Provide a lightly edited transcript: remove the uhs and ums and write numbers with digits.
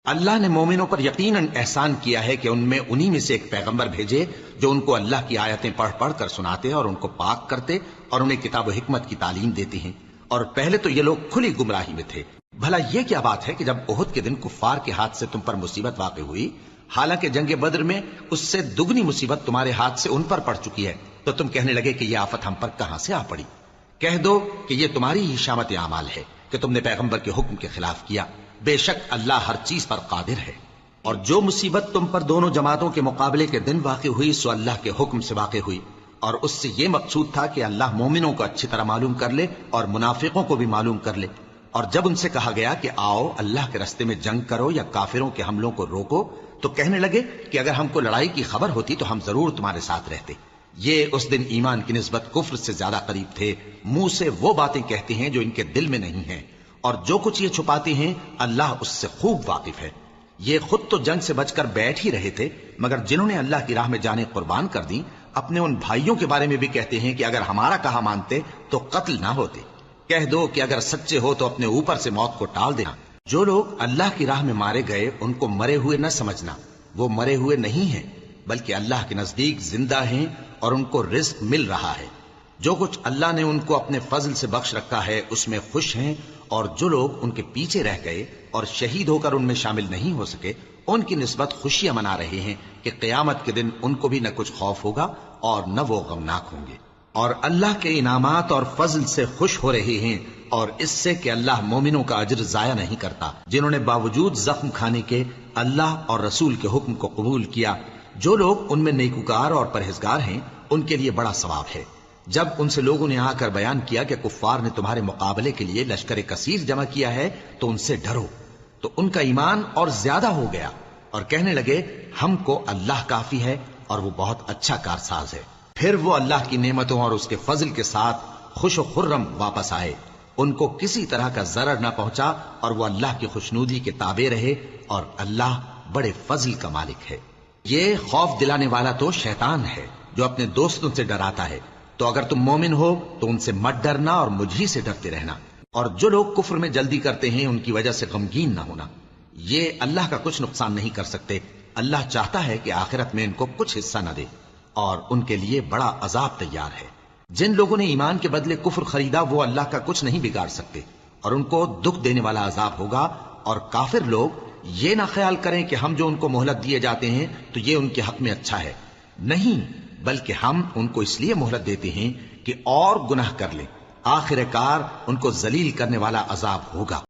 اللہ نے مومنوں پر یقیناً احسان کیا ہے کہ ان میں انہی میں سے ایک پیغمبر بھیجے جو ان کو اللہ کی آیتیں پڑھ پڑھ کر سناتے اور ان کو پاک کرتے اور انہیں کتاب و حکمت کی تعلیم دیتے ہیں، اور پہلے تو یہ لوگ کھلی گمراہی میں تھے۔ بھلا یہ کیا بات ہے کہ جب احد کے دن کفار کے ہاتھ سے تم پر مصیبت واقع ہوئی، حالانکہ جنگ بدر میں اس سے دگنی مصیبت تمہارے ہاتھ سے ان پر پڑ چکی ہے، تو تم کہنے لگے کہ یہ آفت ہم پر کہاں سے آ پڑی؟ کہہ دو کہ یہ تمہاری ہی شامت اعمال ہے کہ تم نے پیغمبر کے حکم کے خلاف کیا، بے شک اللہ ہر چیز پر قادر ہے۔ اور جو مصیبت تم پر دونوں جماعتوں کے مقابلے کے دن واقع ہوئی سو اللہ کے حکم سے واقع ہوئی، اور اس سے یہ مقصود تھا کہ اللہ مومنوں کو اچھی طرح معلوم کر لے اور منافقوں کو بھی معلوم کر لے۔ اور جب ان سے کہا گیا کہ آؤ اللہ کے راستے میں جنگ کرو یا کافروں کے حملوں کو روکو، تو کہنے لگے کہ اگر ہم کو لڑائی کی خبر ہوتی تو ہم ضرور تمہارے ساتھ رہتے۔ یہ اس دن ایمان کی نسبت کفر سے زیادہ قریب تھے، منہ سے وہ باتیں کہتے ہیں جو ان کے دل میں نہیں ہیں، اور جو کچھ یہ چھپاتے ہیں اللہ اس سے خوب واقف ہے۔ یہ خود تو جنگ سے بچ کر بیٹھ ہی رہے تھے، مگر جنہوں نے اللہ کی راہ میں جانیں قربان کر دیں، اپنے ان بھائیوں کے بارے میں بھی کہتے ہیں کہ اگر ہمارا کہا مانتے تو قتل نہ ہوتے۔ کہہ دو کہ اگر سچے ہو تو اپنے اوپر سے موت کو ٹال دینا۔ جو لوگ اللہ کی راہ میں مارے گئے ان کو مرے ہوئے نہ سمجھنا، وہ مرے ہوئے نہیں ہیں بلکہ اللہ کے نزدیک زندہ ہیں اور ان کو رزق مل رہا ہے۔ جو کچھ اللہ نے ان کو اپنے فضل سے بخش رکھا ہے اس میں خوش ہیں، اور جو لوگ ان کے پیچھے رہ گئے اور شہید ہو کر ان میں شامل نہیں ہو سکے ان کی نسبت خوشیاں منا رہے ہیں کہ قیامت کے دن ان کو بھی نہ کچھ خوف ہوگا اور نہ وہ غمناک ہوں گے، اور اللہ کے انعامات اور فضل سے خوش ہو رہے ہیں، اور اس سے کہ اللہ مومنوں کا اجر ضائع نہیں کرتا جنہوں نے باوجود زخم کھانے کے اللہ اور رسول کے حکم کو قبول کیا۔ جو لوگ ان میں نیکوکار اور پرہیزگار ہیں ان کے لیے بڑا ثواب ہے۔ جب ان سے لوگوں نے آ کر بیان کیا کہ کفار نے تمہارے مقابلے کے لیے لشکر کثیر جمع کیا ہے تو ان سے ڈرو، تو ان کا ایمان اور زیادہ ہو گیا، اور کہنے لگے ہم کو اللہ کافی ہے اور وہ بہت اچھا کارساز ہے۔ پھر وہ اللہ کی نعمتوں اور اس کے فضل کے ساتھ خوش و خرم واپس آئے، ان کو کسی طرح کا ضرر نہ پہنچا، اور وہ اللہ کی خوشنودی کے تابع رہے، اور اللہ بڑے فضل کا مالک ہے۔ یہ خوف دلانے والا تو شیطان ہے جو اپنے دوستوں سے ڈراتا ہے، تو اگر تم مومن ہو تو ان سے مت ڈرنا اور مجھ ہی سے ڈرتے رہنا، اور جو لوگ کفر میں جلدی کرتے ہیں ان کی وجہ سے غمگین نہ ہونا، یہ اللہ کا کچھ نقصان نہیں کر سکتے۔ اللہ چاہتا ہے کہ آخرت میں ان کو کچھ حصہ نہ دے، اور ان کے لیے بڑا عذاب تیار ہے۔ جن لوگوں نے ایمان کے بدلے کفر خریدا وہ اللہ کا کچھ نہیں بگاڑ سکتے، اور ان کو دکھ دینے والا عذاب ہوگا۔ اور کافر لوگ یہ نہ خیال کریں کہ ہم جو ان کو مہلت دیے جاتے ہیں تو یہ ان کے حق میں اچھا ہے، نہیں، بلکہ ہم ان کو اس لیے مہلت دیتے ہیں کہ اور گناہ کر لیں، آخر کار ان کو ذلیل کرنے والا عذاب ہوگا۔